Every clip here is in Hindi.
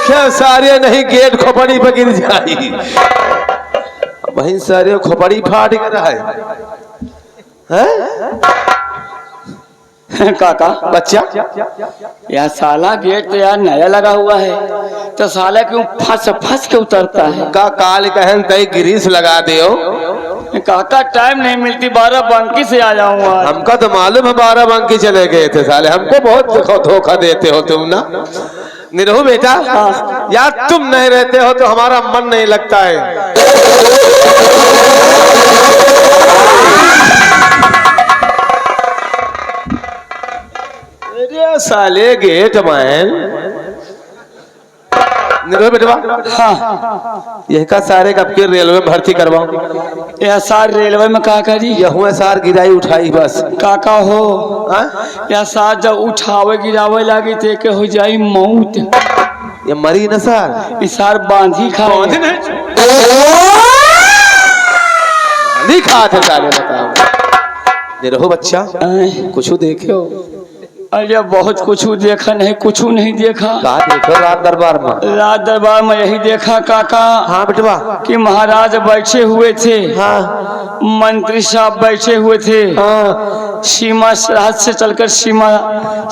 देखिए सारे नहीं गेट खोपड़ी पर गिर जाई वहीं सारे खोपड़ी फाट गया है काका बच्चा यार साला गेट तो यार नया लगा हुआ है तो साला क्यों फंस फंस के उतरता है। का काल कहन तय ग्रीस लगा दियो काका टाइम नहीं मिलती 12 बंकी से आ जाऊंगा। हमका तो मालूम है 12 बंकी चले गए थे साले हमको बहुत धोखा देते हो तुम ना निरहु बेटा। यार तुम नहीं रहते हो तो हमारा मन नहीं लगता है। अरे साले गेट मैन निरहु बेटवा। हाँ यह का सारे कब के रेलवे में भर्ती करवाओ यार सार रेलवे में का करी यह सार गिराई उठाई बस काका हो हाँ? यार सार जब उठावे गिरावे लगी थे के हो जाई मौत। ये मरी न सर इस सार बांधी खाओ नहीं खाते साले बताओ निरहु बच्चा कुछ देखो। अरे बहुत कुछ देखा नहीं कुछ नहीं देखा। कहा देखो रात दरबार में रात दरबार में यही देखा काका। हाँ बेटवा कि महाराज बैठे हुए थे। हाँ मंत्री साहब बैठे हुए थे। हाँ सीमा सरहद से चलकर सीमा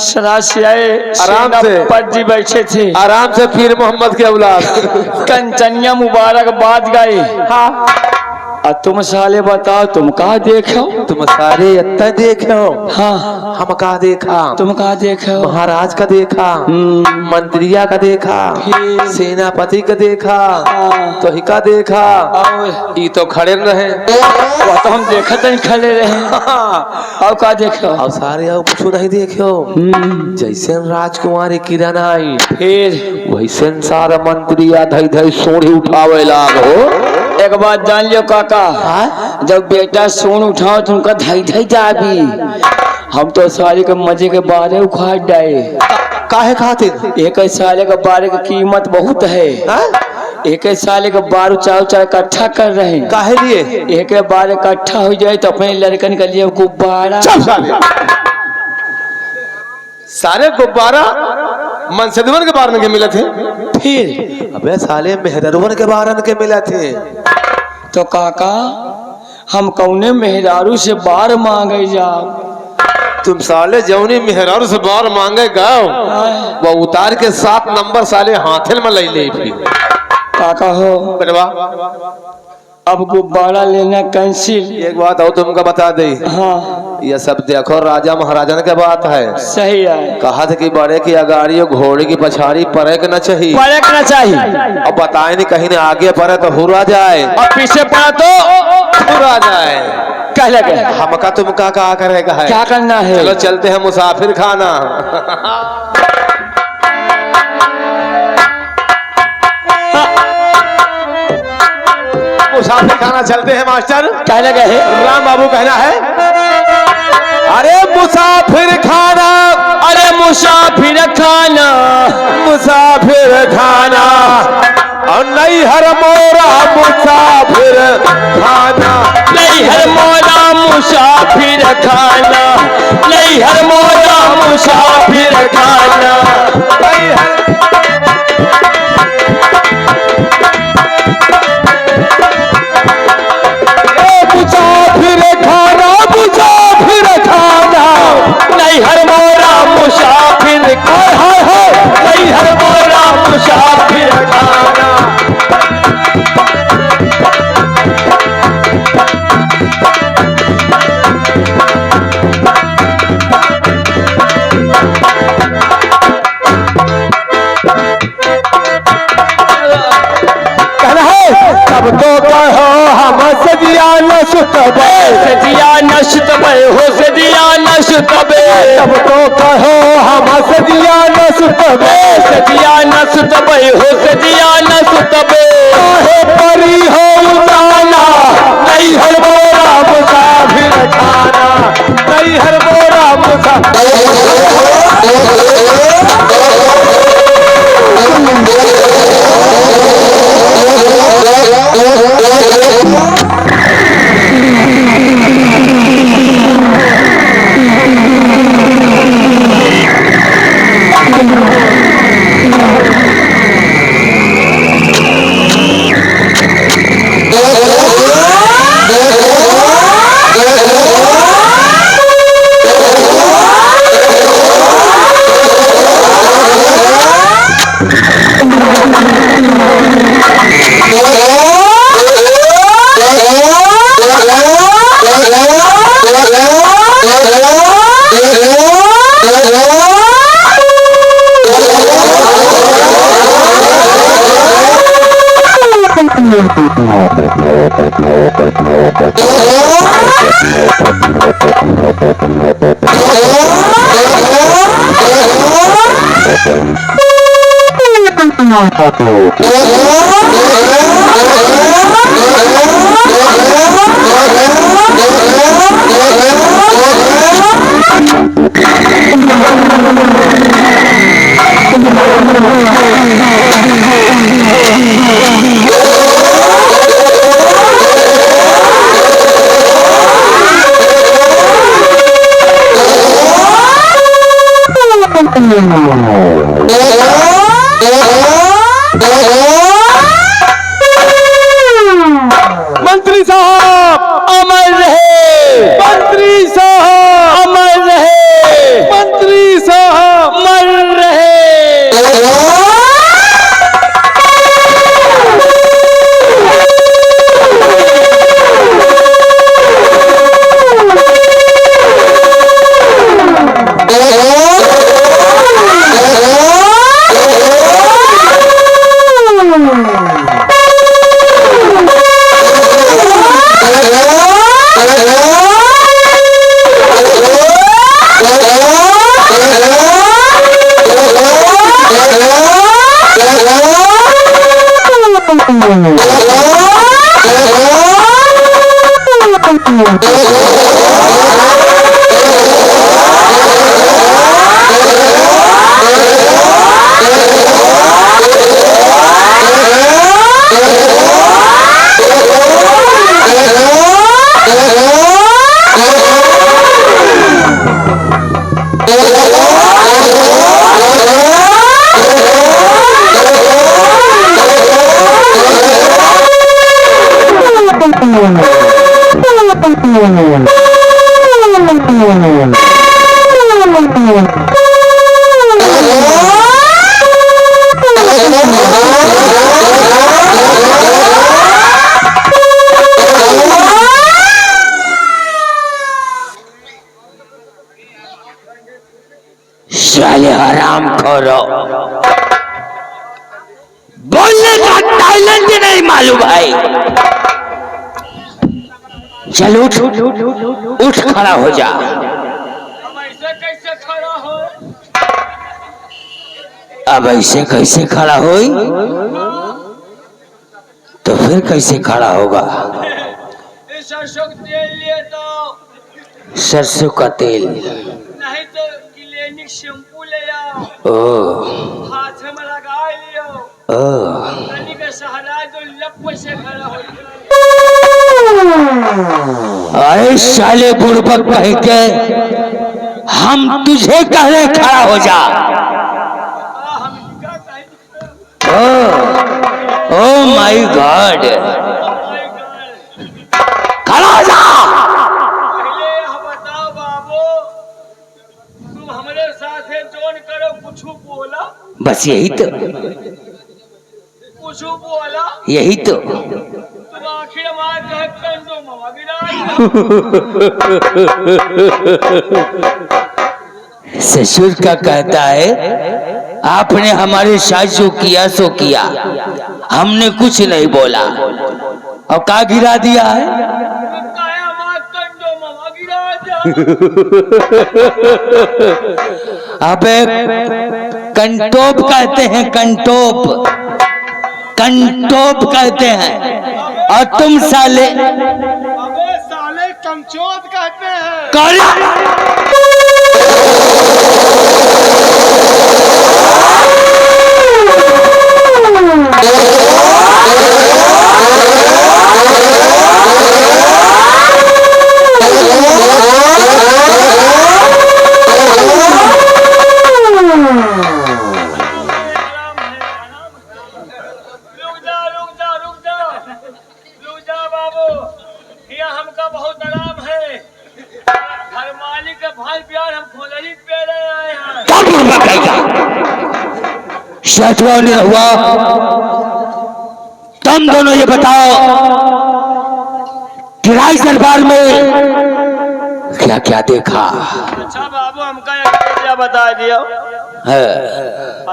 सरहद से आए आराम से जी बैठे थे आराम से पीर मोहम्मद के औलाद कंचनिया मुबारकबाद गए। हाँ और तुम साले बताओ तुम कहा देखो। तुम सारे इतना देखो। हाँ हम कहा देखा तुम कहा देखो। महाराज का देखा मंत्रिया का देखा सेनापति का देखा तो हिका देखा ये तो खड़े रहे वो तो हम देखा तो खड़े रहे। और का देखो और सारे और कुछ नहीं देखो। जैसे राजकुमारी किरण आई फिर वैसे सारा मंत्रिया धई धई सोढ़ी उठावे लागो। एक बात जान लियो काका जब बेटा सोन उठाओ तो उनका धई धई जाबी। हम तो साले के मजे के बारे उखाड़ डाले। काहे खातिर एक साले के बारे की कीमत बहुत है। एक साले के बार चाव चाव इकट्ठा कर रहे हैं। काहे लिए एक बार इकट्ठा हो जाए तो अपने लड़कन के लिए गुब्बारा सारे गुब्बारा मनसदवन के बारन के मिले थे। फिर अबे साले मेहरवन के बारन के मिले थे। तो काका हम कौने मेहरारू से बार मांगे जाओ। तुम साले जौनी मेहरारू से बार मांगे गाओ वो उतार के 7 नंबर साले हाथेल में ले ले। फिर काका हो बेटवा अब गुब्बारा लेना कैंसिल। एक बात और तुमको बता दे। हाँ ये सब देखो राजा महाराजन के बात है। सही है। कहा था कि बड़े की अगाड़ी घोड़े की पछाड़ी परे के न चाहिए पलटना चाहिए। अब बताए नहीं कहीं ने आगे पड़े तो हुरा जाए और पीछे पड़ा तो हुरा जाए। कह लगे हमका तुमका क्या करेगा है क्या करना है। चलो चलते हैं मुसाफिर खाना। मुसाफिर खाना चलते हैं मास्टर। कह लगे है राम बाबू कहना है अरे मुसाफिर खाना अरे मुसाफिर खाना मुसाफिर खाना और नहीं हर मोरा मुसाफिर खाना नहीं हर मोरा मुसाफिर खाना नहीं हर मोरा मुसाफिर खाना नहीं हर मुसाफिर खाना मुसाफिर खाना नहीं हर मोरा मुसाफिर नहीं हर मोरा मुसाफिर खाना। तब तो कहो हम सदिया न सुतबे सदिया नशतबे हो सदिया नशतबे तब तो कहो हम सदिया न सुतबे सदिया नशतबे हो सदिया नशतबे काहे परी हो उताना नहीं हर मोरा मुसाफिर खाना नहीं हर मोरा मुसाफिर। मंत्री साहब अमर रहे, मंत्री साहब अमर रहे, मंत्री साहब अमर रहे। साले हराम खोरो, बोलने का टैलेंट नहीं मालूम भाई। चल उठ, उठ खड़ा हो जा। अब ऐसे कैसे खड़ा हो? तो फिर कैसे खड़ा होगा? सरसों का तेल लिए तो, सरसों का तेल नहीं तो क्लिनिक शैम्पू ले आओ, ओ हाथ में लगा लियो, ओ कनी का सहारा जो लप से खड़ा हो। अरे साले बुड़बक कह के हम तुझे कहने खड़ा हो जा। हम क्या कहें? ओ माय गॉड, खड़ा हो जा। पहले यह बताओ बाबू, तुम हमारे साथ है जोन करो, कुछ बोला, बस यही तो, कुछ बोला, यही तो। तुम आखिर मार कह कंडो मामा गिरा। ससुर का कहता है आपने हमारे साथ जो किया सो किया, हमने कुछ नहीं बोला। और का गिरा दिया है? काया मार कंडो मामा गिरा जा। अबे कंटोप कहते हैं, कंटोप, कंटोप कहते हैं। और तुम साले, अबे साले कमचोद कहते हैं। रुक जा बाबू, यह हमका बहुत आराम है। घर मालिक का भाई प्यार हम खोलरी पे ले आए हैं। शतवा ने हुआ। तुम दोनों ये बताओ कि राज दरबार में क्या क्या देखा? अच्छा बाबू, हमका एक बता दिया। है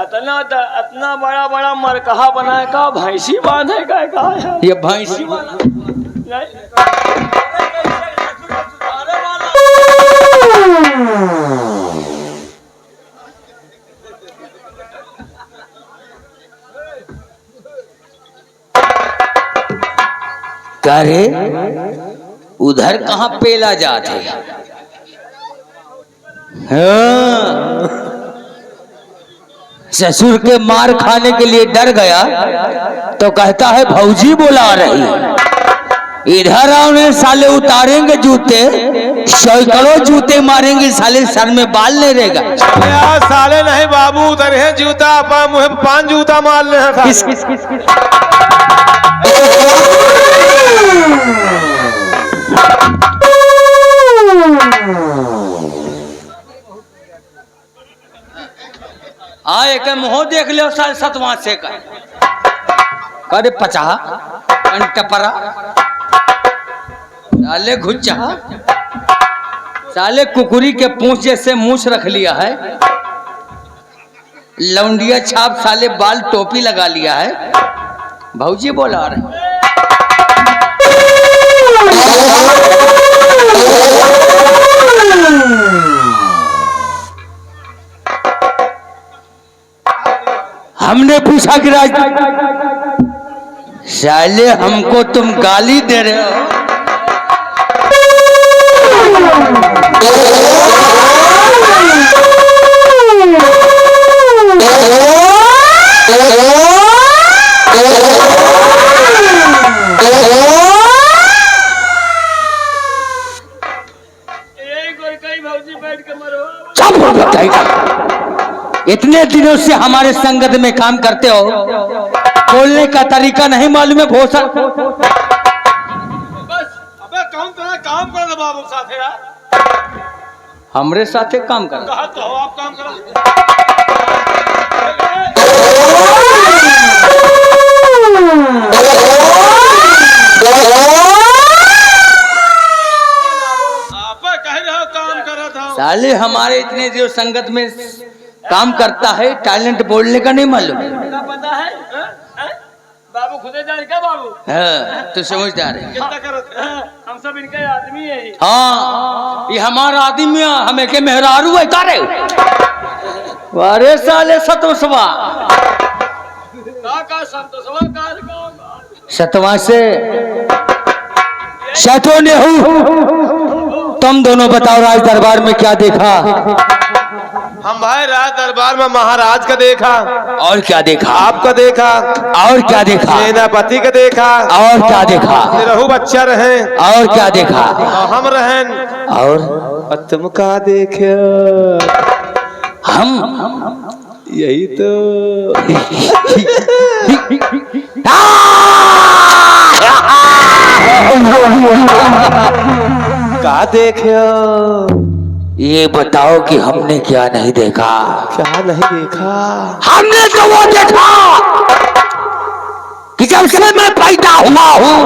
इतना बड़ा बड़ा मरकहा बनाए का, भैंसी बांधे का है? ये भैंसी वाला क्या रे, उधर कहाँ पेला जाते? हाँ। ससुर के मार खाने के लिए डर गया तो कहता है भौजी बुला रही है। इधर आओ साले, उतारेंगे जूते, सैकड़ों जूते मारेंगे साले, सर में बाल नहीं रहेगा। यार साले नहीं बाबू, उधर है जूता, मुँह 5 जूता मारने हैं। आए के मुँह देख लो साल 7वां से का करे 50 टपरा साले घुच्चा, साले कुकुरी के पूंछ जैसे मूछ रख लिया है, लौंडिया छाप साले बाल टोपी लगा लिया है। भौजी बोला रहे हमने पूछा कि राज साले हमको तुम गाली दे रहे हो? इतने दिनों से हमारे संगत में काम करते हो, बोलने का तरीका नहीं मालूम है भोसड़। बस अबे काम कर बाबू साथ यार, हमरे साथे काम कर। कहा तो हो आप काम करो। आप कह रहे हो काम कर रहा था। साले हमारे इतने जो संगत में काम करता है, टैलेंट बोलने का नहीं मालूम। पता है बाबू खुदे जान क्या बाबू? हाँ, तो समझदार है। कितना करते हैं? हम सब इनके आदमी है। हाँ, ये हमारा आदमी है, हमें के मेहरारू है तारे। अरे साले सतोसवा सतवा से शतो ने हूँ। तुम दोनों बताओ राज दरबार में क्या देखा? हम भाई राज दरबार में महाराज का देखा। और क्या देखा? आपका देखा। और क्या देखा? सेनापति का देखा। और क्या देखा? रहू बच्चा रहे। और क्या देखा? हम रहें। और तुम का देखे? हम यही तो का देखे? ये बताओ कि हमने क्या नहीं देखा? क्या नहीं देखा? हमने तो वो देखा कि जब से मैं पैदा हुआ हूँ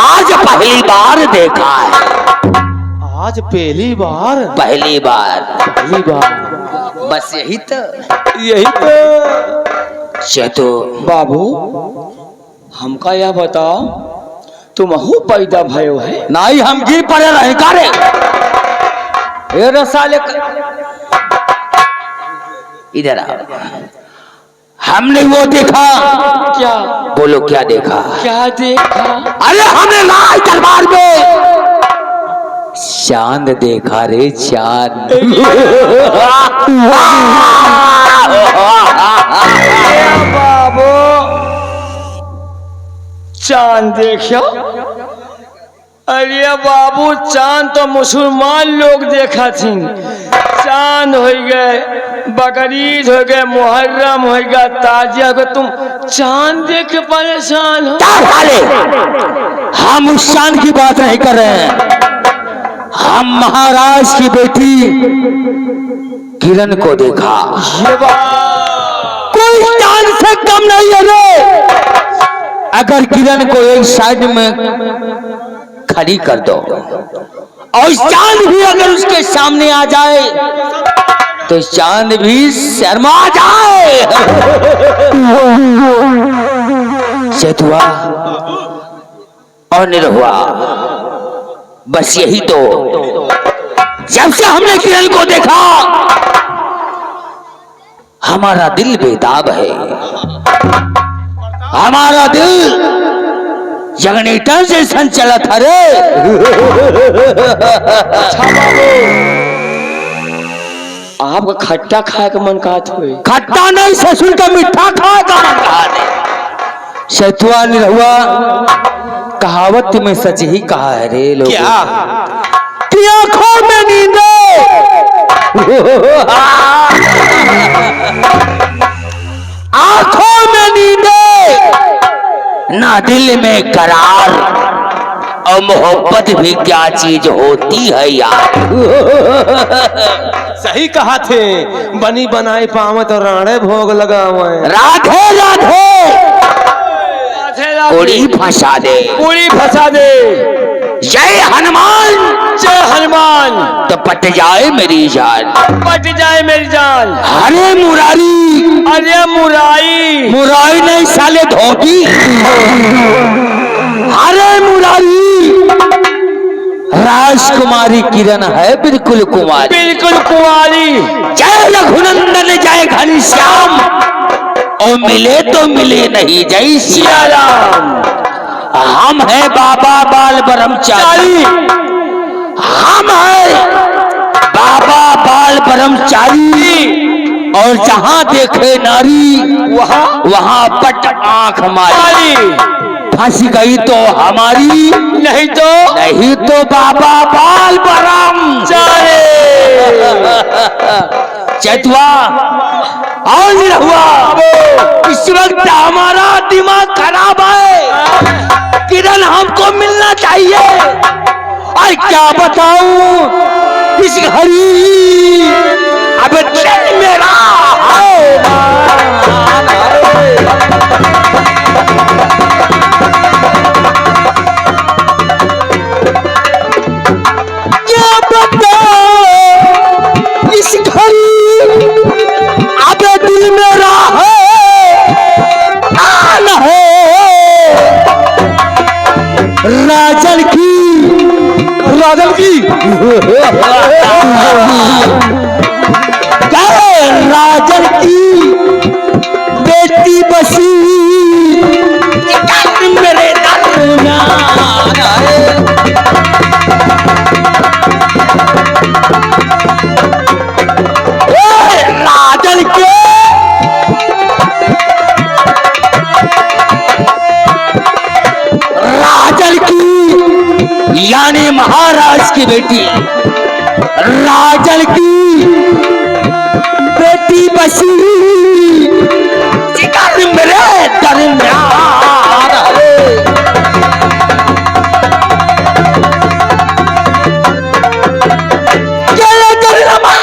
आज पहली बार देखा है। आज पहली बार? पहली बार बस यही तो चतो बाबू हमका यह बताओ, तुम हूँ पैदा भयो है? नहीं, हम गिर पड़े रहे कारे। ये रसाले इधर आओ। हमने वो देखा। क्या? बोलो क्या देखा? क्या देखा? अरे हमने राज दरबार में चांद देखा रे, चांद। बाबू चांद देखो? अरे बाबू चांद तो मुसलमान लोग देखा थी। चांद हो गए, बकरीद हो गए, मुहर्रम हो गया, ताजिया हो गया, तुम चांद देख के परेशान हो? हम उस चांद की बात नहीं कर रहे हैं, हम महाराज की बेटी किरण को देखा। कोई चांद से कम नहीं है रे। अगर किरण को एक साइड में खड़ी कर दो और चांद भी अगर उसके सामने आ जाए तो चांद भी शर्मा जाए। सेतुआ और निरहुआ, बस यही तो जब से हमने किरण को देखा हमारा दिल बेताब है, हमारा दिल जनरेटर से संचालित है रे। अच्छा बाबू, आपका खट्टा खाए का मन कहत हुए? खट्टा नहीं, ससुर का मीठा खाए का मन कहा है। शैतुआ निरहुआ, कहावत में सच ही कहा है रे लोग। क्या? कि आंखों में नींद, आंखों में नींद, ना दिल में करार, और मोहब्बत भी क्या चीज होती है यार। सही कहा थे, बनी बनाई पावत और राणे भोग लगा हुआ है। राधे राधे, पूरी फंसा दे, पूरी फंसा दे। जय हनुमान, जय हनुमान। तो पट जाए मेरी जान, पट जाए मेरी जान। अरे मुरारी, अरे मुरारी, मुरारी नहीं साले धोबी, अरे मुरारी, राजकुमारी किरण है बिल्कुल कुमारी, बिल्कुल कुंवारी। जय रघुनंदन जय घनश्याम, और मिले तो मिले नहीं जय सिया राम। हम है बाबा बाल ब्रह्मचारी, हम है बाबा बाल ब्रह्मचारी, और जहाँ देखे नारी वहाँ पट आंख मारी। फंस गई तो हमारी, नहीं तो नहीं तो बाबा बाल ब्रह्मचारी। चैतवा और निरहुआ, इस वक्त हमारा दिमाग खराब है। किरण हमको मिलना चाहिए, और क्या बताऊं इस घड़ी अब दिल मेरा क्या बताऊं इस घड़ी अब दिल मेरा है राजन की, राजन की राजन की बेटी बसी मेरे दरमियान है। राजन के राजन की यानी महाराज की बेटी, राजन की बेटी बसी जिगर मेरे दरमियान है। जय जगदम्बा,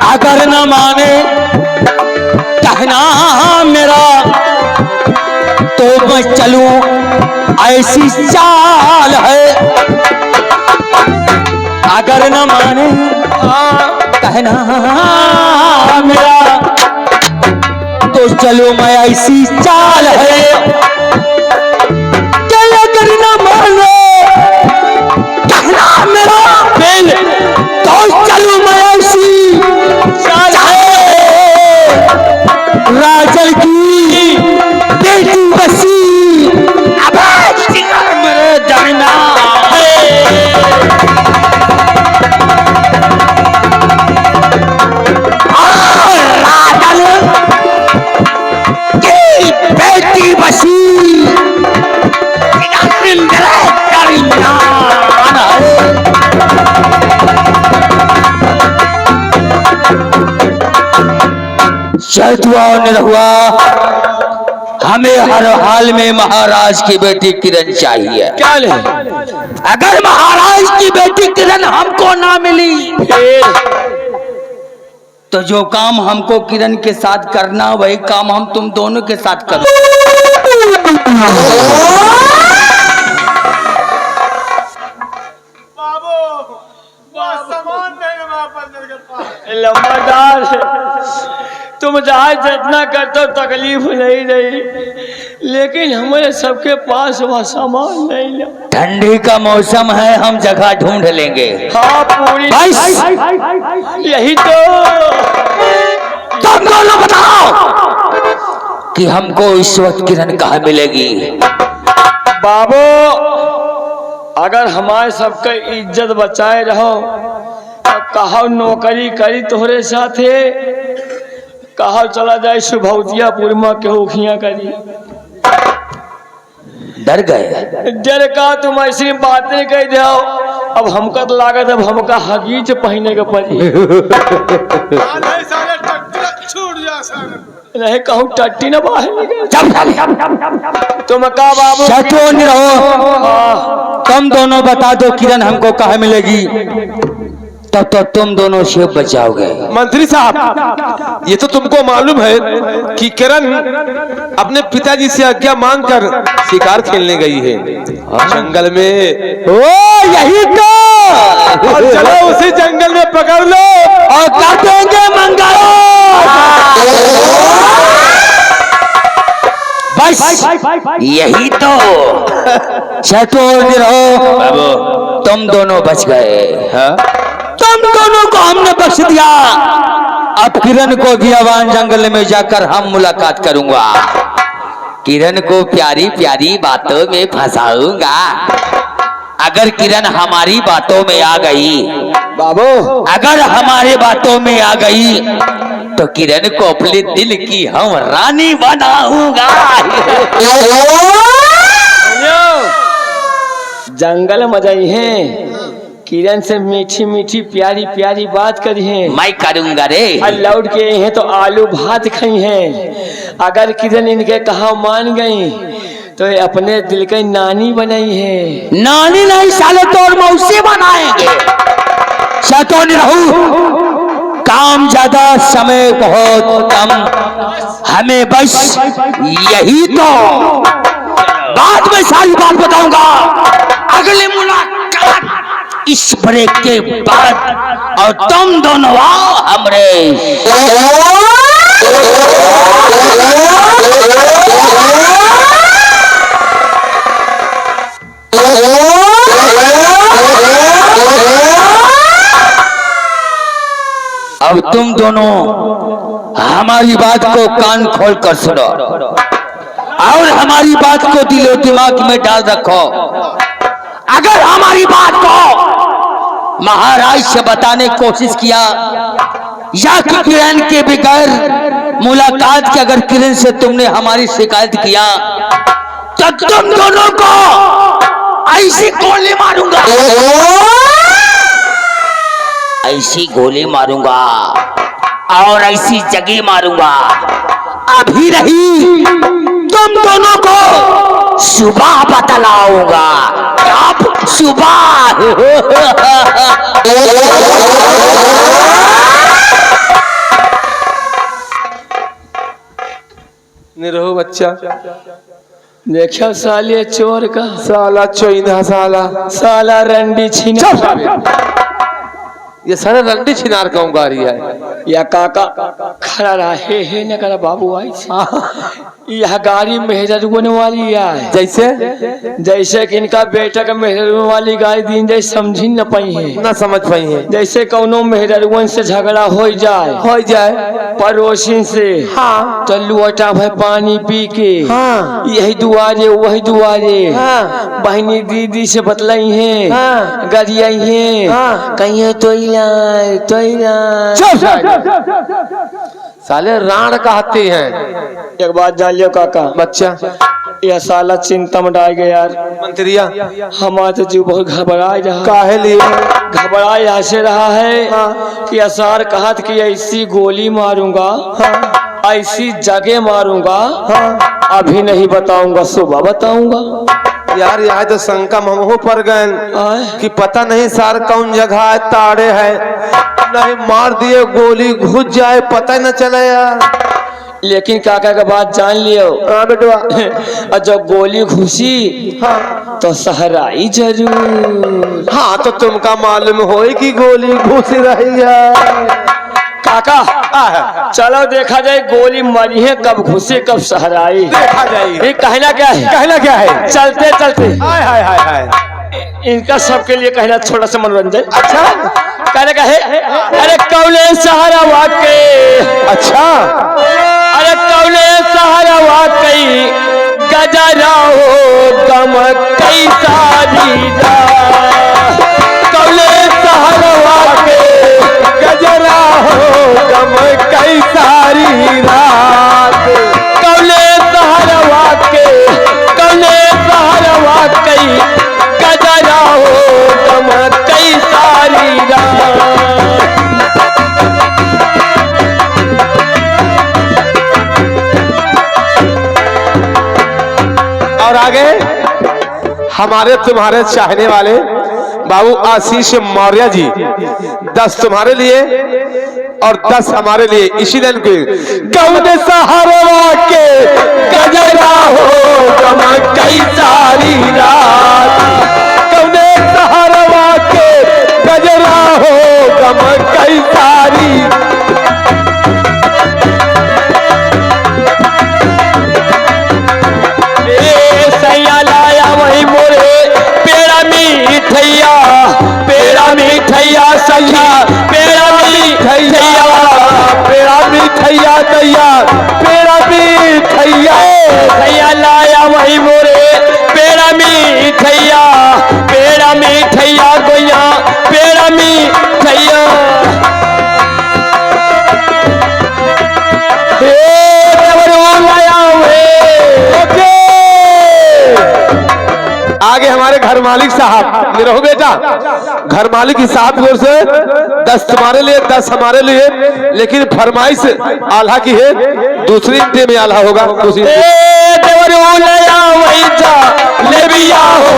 अगर न माने कहना मेरा तो मैं चलूं, ऐसी चाल है। अगर न माने कहना मेरा तो चलो मैं ऐसी चाल है। अगर न माने कहना मेरा दिल तो चलो मैं ऐसी चाल है। राजन की बेटी बसी अब मेरे दरना राजन की बेटी बसी मेरे दरमियान शैतुआ निरहुआ, हमें हर हाल में महाराज की बेटी किरण चाहिए। क्या ले? अगर महाराज की बेटी किरण हमको ना मिली तो जो काम हमको किरण के साथ करना वही काम हम तुम दोनों के साथ करो। लंबादार, तुम जहाज जितना करते हो तकलीफ नहीं रही। लेकिन हमारे सबके पास वह सामान नहीं है। ठंडी का मौसम है, हम जगह ढूंढ लेंगे। हाँ पूरी बस यही तो। तुम दोनों बताओ कि हमको इस वक्त किरण कहाँ मिलेगी। बाबू अगर हमारे सबके इज्जत बचाए रहो तो कहो नौकरी करी तोहरे साथे, कहो चला जाए सुभौतिया पुरमा के उखिया करी। डर गए। डर का तुम ऐसी बातें कह दो। अब हमका तो लागत अब हमका हगीज पहने के पड़ी। नहीं कहूँ टट्टी न बाहर तुम का बाबू शैतान रहो। तुम दोनों बता दो किरण हमको कहाँ मिलेगी, तब तो तुम दोनों शिव बचाओगे। मंत्री साहब, ये तो तुमको मालूम है कि किरण अपने पिताजी से आज्ञा मांगकर शिकार खेलने गई है जंगल में। ओ यही तो। और चलो उसी जंगल में पकड़ लो और कर देंगे मंगल। बस यही तो। शैतान रहो, तुम दोनों बच गए। तुम दोनों को हमने बख्श दिया। अब किरण को गियावान जंगल में जाकर हम मुलाकात करूंगा। किरण को प्यारी प्यारी बातों में फंसाऊंगा। अगर किरण हमारी बातों में आ गई बाबू, अगर हमारे बातों में आ गई तो किरण को अपने दिल की हम रानी बनाऊंगा। जंगल में जाई है, किरण से मीठी मीठी प्यारी प्यारी बात करी है। मैं करूंगा रे। और लौट के हैं तो आलू भात खाई हैं। अगर किरण इनके कहा मान गई तो ये अपने दिल की नानी बनाई है। नानी नहीं साले तो और मौसी बनाएंगे। शैतान रहू, काम ज्यादा समय बहुत कम, हमें बस यही तो। बाद में सारी बात बताऊंगा। अगली मुलाकात इस ब्रेक के बाद, और तुम दोनों आओ हमरे। अब तुम दोनों हमारी बात को कान खोल कर सुनो और हमारी बात को दिलो दिमाग में डाल रखो। अगर हमारी बात को महाराज से बताने की कोशिश किया या कि किरण के बगैर मुलाकात की अगर किरण से तुमने हमारी शिकायत किया तो तुम दोनों को ऐसी गोली मारूंगा, ऐसी गोली मारूंगा और ऐसी जगह मारूंगा। अभी नहीं, तुम दोनों को सुबह बतलाऊंगा। अब सुबह। निरहो बच्चा, देखा साले चोर का, साला चोइना, साला रंडी छीना। ये सारा रंडी छिनार का उंगारी है। या काका खड़ा रहा हे न करा बाबू आई। यह गाड़ी मेहरगुन वाली है, जैसे कि इनका बेटा का मेहरगुन वाली गाड़ी दिन जैसे समझी न पाई है, ना समझ पाई है। जैसे कौनो मेहरगुन से झगड़ा हो जाए पड़ोसी से। हाँ। तो लुटा भाई पानी पी के। हाँ। यही दुआरे वही दुआरे। हाँ। बहनी दीदी से बतलाई है। हाँ। गरियाई है। हाँ। कहीं तो साले राण कहते हैं। एक बात जान लियो काका, बच्चा, यह साला चिंता में डाल गया यार। मंत्रिया, हमारा तो जीव बहुत घबराए रहा। काहे लिए घबराए ऐसे रहा है। हाँ। कि असार कहत कि ऐसी गोली मारूंगा। हाँ। ऐसी जगह मारूंगा। हाँ। अभी नहीं बताऊंगा, सुबह बताऊंगा। यार यहाँ तो शंका हमहो पर गए कि पता नहीं सार कौन जगह है, ताड़े है, नहीं मार दिए गोली घुस जाए पता ही न चले यार। लेकिन काका का बात जान लियो। हाँ बेटवा। और जब गोली घुसी हाँ। तो सहराई जरूर। हाँ तो तुमका मालूम हो कि गोली घुस रही है। काका चलो देखा जाए गोली मरी है कब घुसे कब सहराई। देखा जाइए। ये कहना क्या है? कहना क्या है? चलते चलते हाय हाय हाय हाय। इनका सबके लिए कहना छोटा सा मनोरंजन। अच्छा कहने का है अरे कौले सहारा वाकई। अच्छा अरे कौले सहारा वाकई गजरा हो गम कई सारी रात। कौले सहारा वाकई गजरा हो गम कई सारी रात। कौले सहारा वाकई कौले सहारा वाकई गजरा हो गम कई सारी रात। और आगे हमारे तुम्हारे चाहने वाले बाबू आशीष मौर्य जी 10 तुम्हारे लिए और 10 हमारे लिए। इसी दिन के कौन सहारा के गजरा हो गम कई सारी रात। कौन सहारा के गजरा हो गम कई सारी। मिठैया सखा पेड़ा मिठैया पेड़ा मिठैया दैया पेड़ा मिठैया भैया लाया वही मोरे पेड़ा मिठैया गोया पेड़ा मिठैया। आगे हमारे घर मालिक साहब निरहु बेटा घर मालिक की साहब की ओर से 10 तुम्हारे लिए 10 हमारे लिए। लेकिन फरमाइश आल्हा की है दूसरी टीम में आल्हा होगा। दूसरी वही जा ले बिया हो